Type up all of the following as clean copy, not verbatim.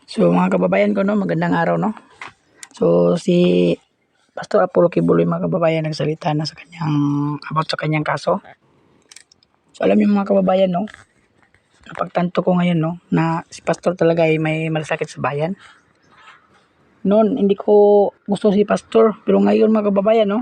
So mga kababayan ko, no, magandang araw, no. So si Pastor Apollo Kibuloy, mga kababayan, nagsalita na sa kanyang about sa kanyang kaso. So alam niyo mga kababayan, no, napagtanto ko ngayon, no, na si Pastor talaga ay may malasakit sa bayan. Noon hindi ko gusto si Pastor, pero ngayon mga kababayan, no,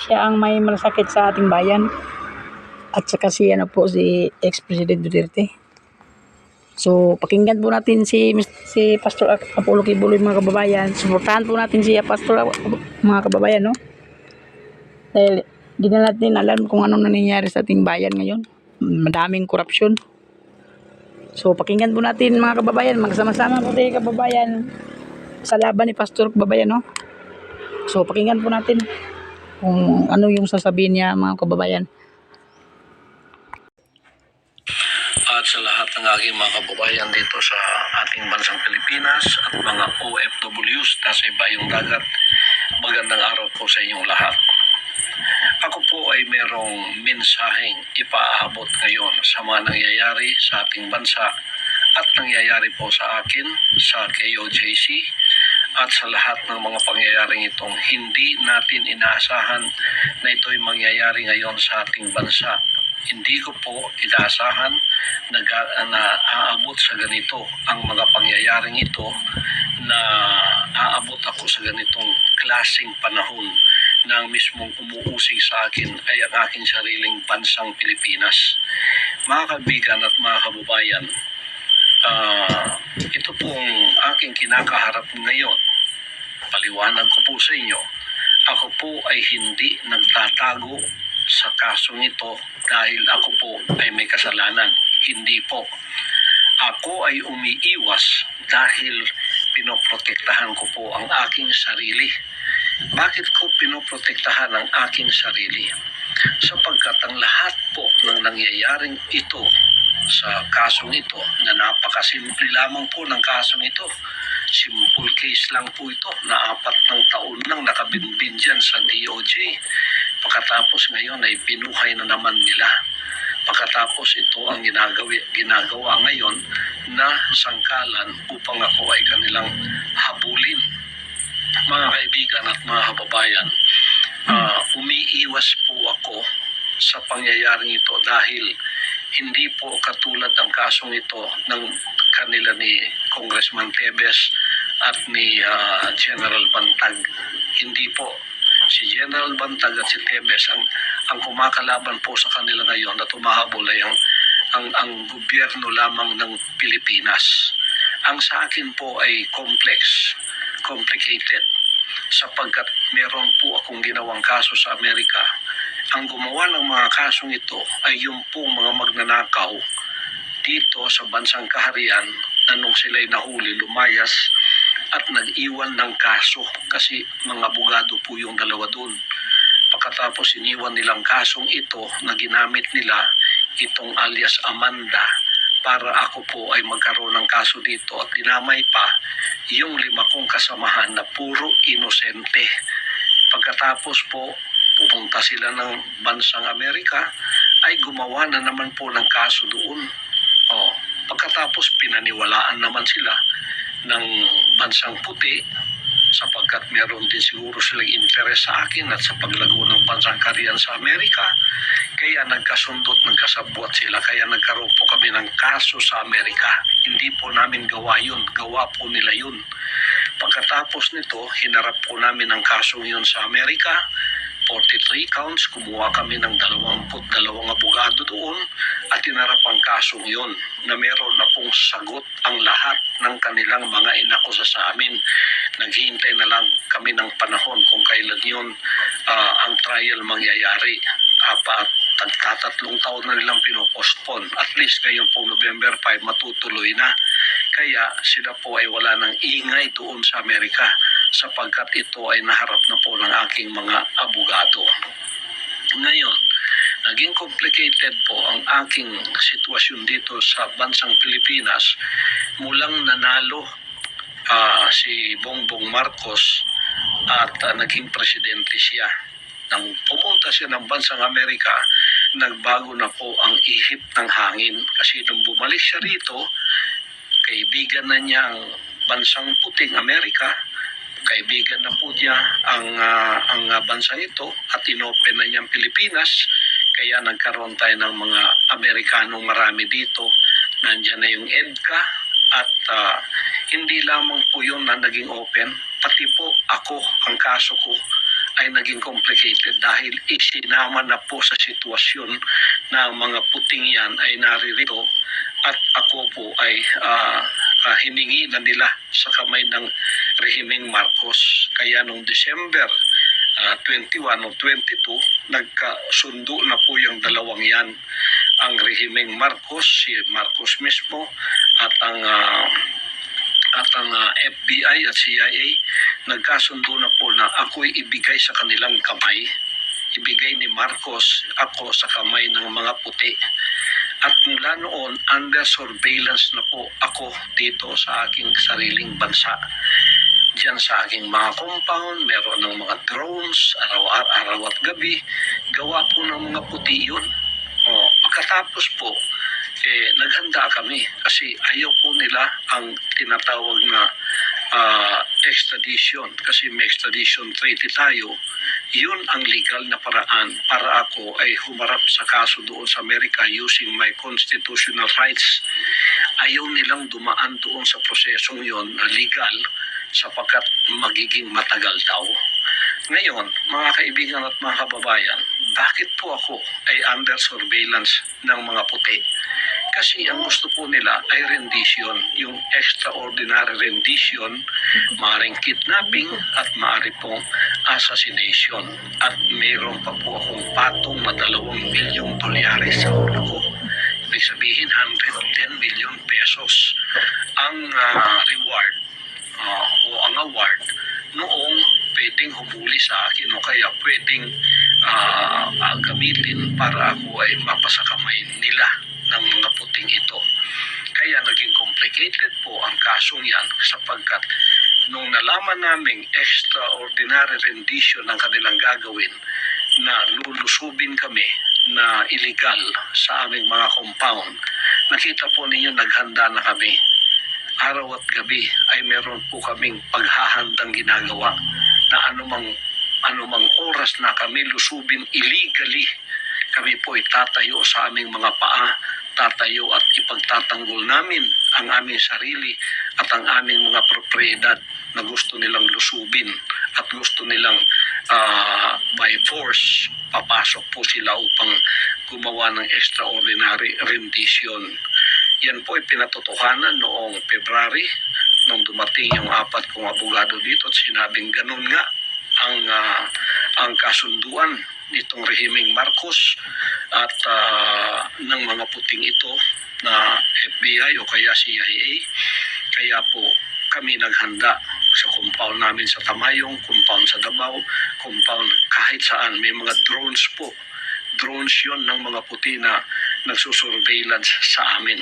siya ang may malasakit sa ating bayan. At saka si ex-President Duterte. So, pakinggan po natin si Pastor Apollo Kibuloy, mga kababayan. Suportahan po natin si Pastor, mga kababayan, no? Dahil di na natin alam kung anong nangyayari sa ating bayan ngayon. Madaming korupsyon. So, pakinggan po natin, mga kababayan. Magsama-sama po tayo, kababayan, sa laban ni Pastor, kababayan, no? So, pakinggan po natin kung ano yung sasabihin niya, mga kababayan. At sa lahat ng aking mga kababayan dito sa ating bansang Pilipinas at mga OFWs na sa ibayong dagat, magandang araw po sa inyong lahat. Ako po ay merong mensaheng ipaabot ngayon sa mga nangyayari sa ating bansa at nangyayari po sa akin, sa KOJC, at sa lahat ng mga pangyayaring itong hindi natin inaasahan na ito'y mangyayari ngayon sa ating bansa. Hindi ko po inaasahan na aabot sa ganito ang mga pangyayaring ito, na aabot ako sa ganitong klaseng panahon na ang mismong umuusig sa akin ay ang aking sariling bansang Pilipinas. Mga kaibigan at mga kababayan, ito pong aking kinakaharap ngayon. Paliwanag ko po sa inyo, ako po ay hindi nagtatago sa kasong ito dahil ako po ay may kasalanan. Hindi po. Ako ay umiiwas dahil pinoprotektahan ko po ang aking sarili. Bakit ko pinoprotektahan ang aking sarili? Sapagkat ang lahat po ng nangyayaring ito sa kasong ito, na napakasimple lamang po ng kasong ito. Simple case lang po ito na 4 taon nang nakabinbin dyan sa DOJ. Pagkatapos ngayon ay binuhay na naman nila. Pagkatapos ito ang ginagawa ngayon na sangkalan upang ako ay kanilang habulin. Mga kaibigan at mga kababayan, umiiwas po ako sa pangyayaring ito dahil hindi po katulad ang kasong ito ng kanila ni Congressman Tebes at ni General Bantag. Hindi po. Si General Bantag at si Tebes ang kumakalaban po sa kanila ngayon na tumahabol ay ang gobyerno lamang ng Pilipinas. Ang sa akin po ay complicated, sapagkat meron po akong ginawang kaso sa Amerika. Ang gumawa ng mga kasong ito ay yung pong mga magnanakaw dito sa bansang kaharian na nung sila'y nahuli, lumayas at nag-iwan ng kaso kasi mga abogado po yung dalawa doon. Pagkatapos iniwan nilang kasong ito na ginamit nila itong alias Amanda para ako po ay magkaroon ng kaso dito, at dinamay pa yung 5 kong kasamahan na puro inosente. Pagkatapos po pupunta sila ng bansang Amerika, ay gumawa na naman po ng kaso doon. Pagkatapos pinaniwalaan naman sila ng bansang puti, sapagkat meron din siguro silang interes sa akin at sa paglago ng bansang kaharian sa Amerika. Kaya nagkasundot, nagkasabwat sila, kaya nagkaroon po kami ng kaso sa Amerika. Hindi po namin gawa yun, gawa po nila yun. Pagkatapos nito, hinarap po namin ang kasong yun sa Amerika. 43 counts, kumuha kami ng 22 abogado doon at hinarap ang kasong yun na meron na pong sagot ang lahat ng kanilang mga inakusa sa amin. Naghihintay na lang kami ng panahon kung kailan yun ang trial mangyayari. Tagtatatlong taon na nilang pinopostpone. At least ngayon po November 5 matutuloy na. Kaya sila po ay wala ng ingay doon sa Amerika, sapagkat ito ay naharap na po ng aking mga abogado. Ngayon, naging complicated po ang aking sitwasyon dito sa bansang Pilipinas mulang nanalo si Bongbong Marcos at naging presidente siya. Nang pumunta siya ng bansang Amerika, nagbago na po ang ihip ng hangin kasi nung bumalik siya rito, kaibigan na niya ang bansang puting Amerika. Kaibigan na po niya ang bansang ito at inopen na niyang Pilipinas. Kaya nagkaroon tayo ng mga Amerikanong marami dito. Nandiyan na yung EDCA at hindi lamang po yun na naging open. Pati po ako, ang kaso ko ay naging complicated dahil isinama na po sa sitwasyon na ang mga puting yan ay naririto at ako po ay hiningi na nila sa kamay ng rehimeng Marcos. Kaya noong December 21 o 22, nagkasundo na po yung dalawang yan. Ang rehimeng Marcos, si Marcos mismo, at ang FBI at CIA, nagkasundo na po na ako'y ibigay sa kanilang kamay. Ibigay ni Marcos ako sa kamay ng mga puti. At mula noon, under surveillance na po ako dito sa aking sariling bansa. Diyan sa aking mga compound, meron ng mga drones, araw at gabi. Gawa po ng mga puti yun. Pagkatapos po, naghanda kami kasi ayaw po nila ang tinatawag na extradition. Kasi may extradition treaty tayo. Yun ang legal na paraan para ako ay humarap sa kaso doon sa Amerika using my constitutional rights. Ayaw nilang dumaan doon sa prosesong yon na legal sapagkat magiging matagal daw. Ngayon, mga kaibigan at mga kababayan, bakit po ako ay under surveillance ng mga puti? Kasi ang gusto po nila ay rendition, yung extraordinary rendition, maaaring kidnapping at maaari pong assassination. At mayroon pa po akong patong na $2 milyong sa ulo ko. Ibig sabihin, 110 million pesos ang reward o ang award noong pwedeng humuli sa akin o kaya pwedeng gamitin para ako ay mapasakamay nila ng mga puting ito. Kaya naging complicated po ang kasong yan sapagkat nung nalaman naming extraordinary rendition ang kanilang gagawin na lulusubin kami na illegal sa aming mga compound, nakita po ninyo naghanda na kami. Araw at gabi ay meron po kaming paghahandang ginagawa na anumang oras na kami lusubin illegally, kami po ay tatayo sa aming mga paa, tatayo at ipagtatanggol namin ang aming sarili at ang aming mga propriedad na gusto nilang lusubin at gusto nilang by force papasok po sila upang gumawa ng extraordinary rendition. Yan po ay pinatotohanan noong February nung dumating yung 4 kong abogado dito at sinabing ganun nga ang kasunduan nitong rehimeng Marcos at ng mga puting ito na FBI o kaya CIA. Kaya po kami naghanda sa compound namin sa Tamayong, compound sa Davao, compound kahit saan. May mga drones po. Drones yon ng mga puti na nagsusurveillance sa amin.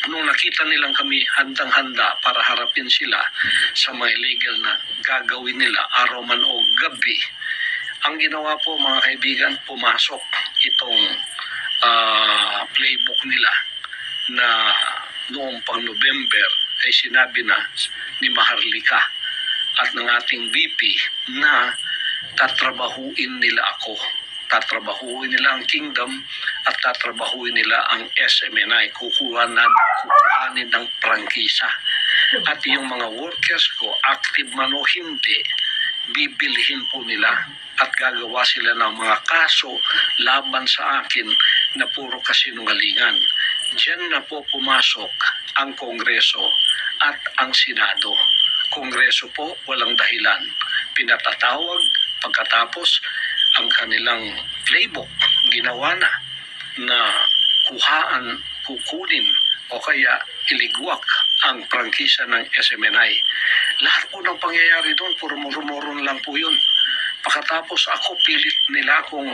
Nung nakita nilang kami handang-handa para harapin sila sa mga illegal na gagawin nila araw man o gabi, ang ginawa po mga kaibigan, pumasok itong playbook nila na noong pang November ay sinabi na ni Maharlika at ng ating VP na tatrabahuin nila ako. Tatrabahuin nila ang kingdom at tatrabahuin nila ang SMNI. Kukuhanin ng prangkisa. At yung mga workers ko, active man o hindi, bibilhin po nila at gagawa sila ng mga kaso laban sa akin na puro kasinungalingan. Diyan na po pumasok ang Kongreso at ang Senado. Kongreso po, walang dahilan. Pinatatawag pagkatapos ang kanilang playbook ginawa na kukunin o kaya iligwak ang prangkisa ng SMNI. Lahat po ng pangyayari doon, puro muro-muro lang po yun. Pagkatapos ako, pilit nila akong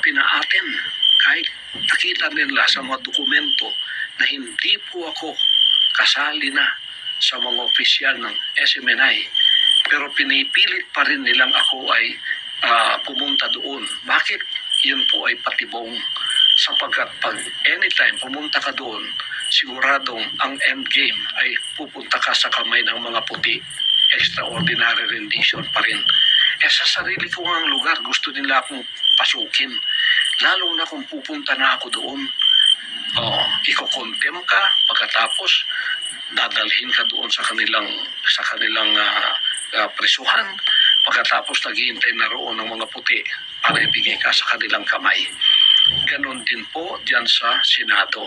pinaatin. Kahit nakita nila sa mga dokumento na hindi po ako kasali na sa mga opisyal ng SMNI. Pero pinipilit pa rin nilang ako ay pumunta doon. Bakit? Yun po ay patibong sapagkat pag anytime pumunta ka doon, siguradong ang endgame ay pupunta ka sa kamay ng mga puti. Extraordinary rendition pa rin. Sa sarili ko ang lugar, gusto nila akong pasukin. Lalo na kung pupunta na ako doon. Iko-condemn ka, pagkatapos dadalhin ka doon sa kanilang presuhan, pagkatapos naghihintay na roon ng mga puti para ibigay ka sa kanilang kamay. Ganon din po dyan sa Senado.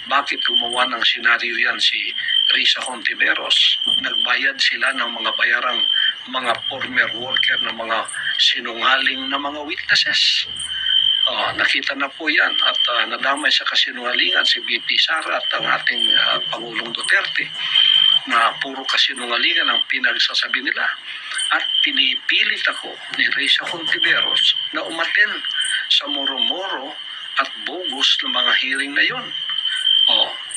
Bakit gumawa ng senaryo yan si Risa Hontiveros? Nagbayad sila ng mga bayarang mga former worker na mga sinungaling na mga witnesses. Nakita na po yan at nadamay sa kasinungalingan si VP Sara at ang ating Pangulong Duterte na puro kasinungalingan ang pinagsasabi nila. At pinipilit ako ni Risa Hontiveros na umaten sa moro-moro at bogus na mga hearing na yun.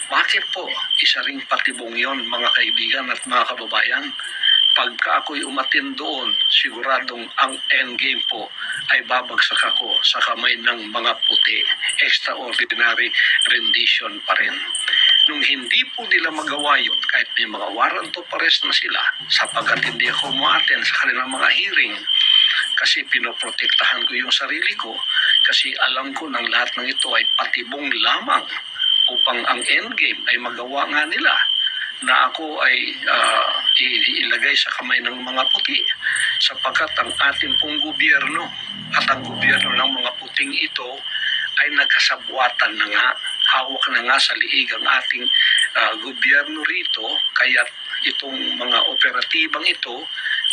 Bakit po? Isa ring patibong yon, mga kaibigan at mga kababayan. Pagka ako'y umatin doon, siguradong ang endgame po ay babagsak ako sa kamay ng mga puti. Extraordinary rendition pa rin. Nung hindi po nila magawa yun, kahit may mga warrant of arrest na sila, sapagkat hindi ako umaten sa kanilang mga hearing, kasi pinoprotektahan ko yung sarili ko, kasi alam ko ng lahat ng ito ay patibong lamang upang ang endgame ay magawa nga nila na ako ay ilagay sa kamay ng mga puti, sapagkat ang ating pong gobyerno at ang gobyerno ng mga puting ito ay nagkasabwatan na nga, hawak na nga sa liig ang ating gobyerno rito, kaya itong mga operatibang ito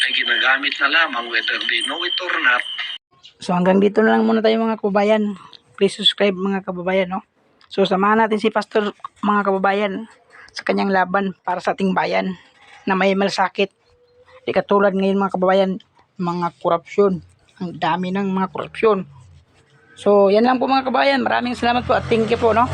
ay ginagamit na lamang whether they know it or not. So hanggang dito na lang muna tayo mga kababayan. Please subscribe mga kababayan, no? So samahan natin si Pastor mga kababayan sa kanyang laban para sa ating bayan na may malasakit. Di katulad ngayon mga kababayan, mga korupsyon. Ang dami ng mga korupsyon. So yan lang po mga kababayan. Maraming salamat po at thank you po, no?